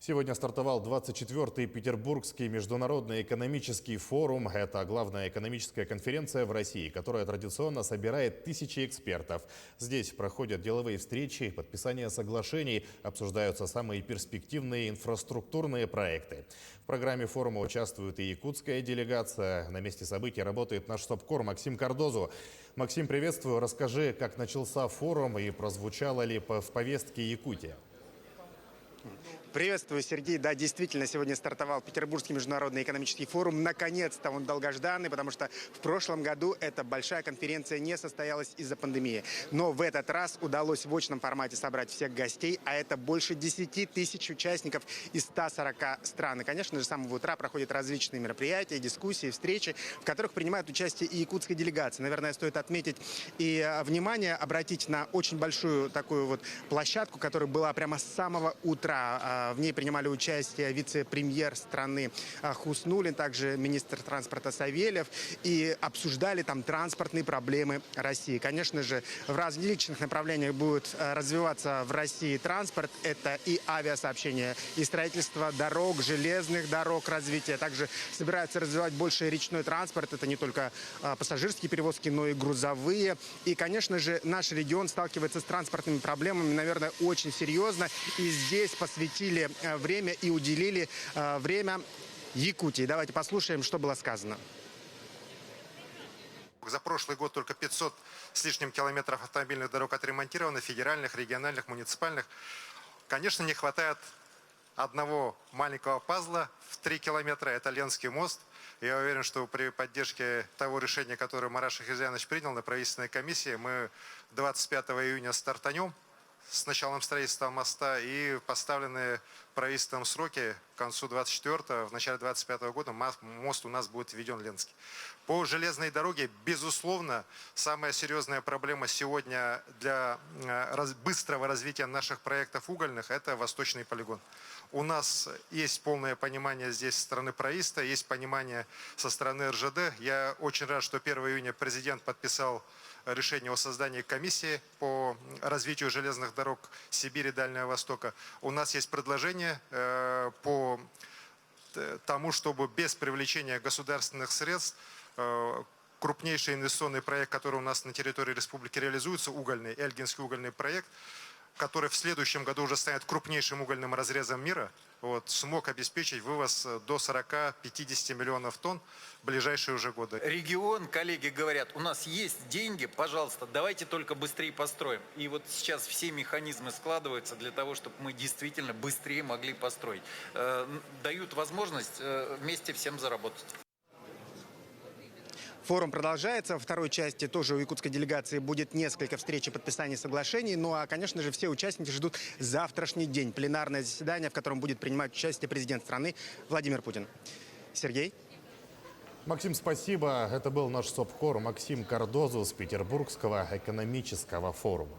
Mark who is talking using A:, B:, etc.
A: Сегодня стартовал 24-й Петербургский международный экономический форум. Это главная экономическая конференция в России, которая традиционно собирает тысячи экспертов. Здесь проходят деловые встречи, подписание соглашений, обсуждаются самые перспективные инфраструктурные проекты. В программе форума участвует и якутская делегация. На месте событий работает наш СОБКОР Максим Кардозу. Максим, приветствую. Расскажи, как начался форум и прозвучало ли в повестке Якутия?
B: Приветствую, Сергей. Да, действительно, сегодня стартовал Петербургский международный экономический форум. Наконец-то он долгожданный, потому что в прошлом году эта большая конференция не состоялась из-за пандемии. Но в этот раз удалось в очном формате собрать всех гостей, а это больше 10 тысяч участников из 140 стран. И, конечно же, с самого утра проходят различные мероприятия, дискуссии, встречи, в которых принимают участие и якутская делегация. Наверное, стоит отметить и внимание обратить на очень большую такую вот площадку, которая была прямо с самого утра. В ней принимали участие вице-премьер страны Хуснуллин, также министр транспорта Савельев, и обсуждали там транспортные проблемы России. Конечно же, в различных направлениях будет развиваться в России транспорт. Это и авиасообщение, и строительство дорог, железных дорог, развитие. Также собираются развивать больше речной транспорт. Это не только пассажирские перевозки, но и грузовые. И, конечно же, наш регион сталкивается с транспортными проблемами, наверное, очень серьезно. И здесь посвятили время и уделили время Якутии. Давайте послушаем, что было сказано.
C: За прошлый год только 500 с лишним километров автомобильных дорог отремонтировано, федеральных, региональных, муниципальных. Конечно, не хватает одного маленького пазла в 3 километра, это Ленский мост. Я уверен, что при поддержке того решения, которое Марат Шахерзянович принял на правительственной комиссии, мы 25 июня стартанем с началом строительства моста, и поставленные правительством сроки к концу 24-го, в начале 25-го года мост у нас будет введен Ленский. По железной дороге, безусловно, самая серьезная проблема сегодня для быстрого развития наших проектов угольных – это Восточный полигон. У нас есть полное понимание здесь со стороны правительства, есть понимание со стороны РЖД. Я очень рад, что 1 июня президент подписал решение о создании комиссии по развитию железных дорог Сибири и Дальнего Востока. У нас есть предложение по тому, чтобы без привлечения государственных средств крупнейший инвестиционный проект, который у нас на территории республики реализуется, угольный, Эльгинский угольный проект, который в следующем году уже станет крупнейшим угольным разрезом мира, смог обеспечить вывоз до 40-50 миллионов тонн в ближайшие уже годы.
D: Регион, коллеги говорят, у нас есть деньги, пожалуйста, давайте только быстрее построим. И вот сейчас все механизмы складываются для того, чтобы мы действительно быстрее могли построить. Дают возможность вместе всем заработать.
B: Форум продолжается. Во второй части тоже у якутской делегации будет несколько встреч и подписаний соглашений. Ну а, конечно же, все участники ждут завтрашний день. Пленарное заседание, в котором будет принимать участие президент страны Владимир Путин. Сергей?
A: Максим, спасибо. Это был наш СОБКОР Максим Кардозу с Петербургского экономического форума.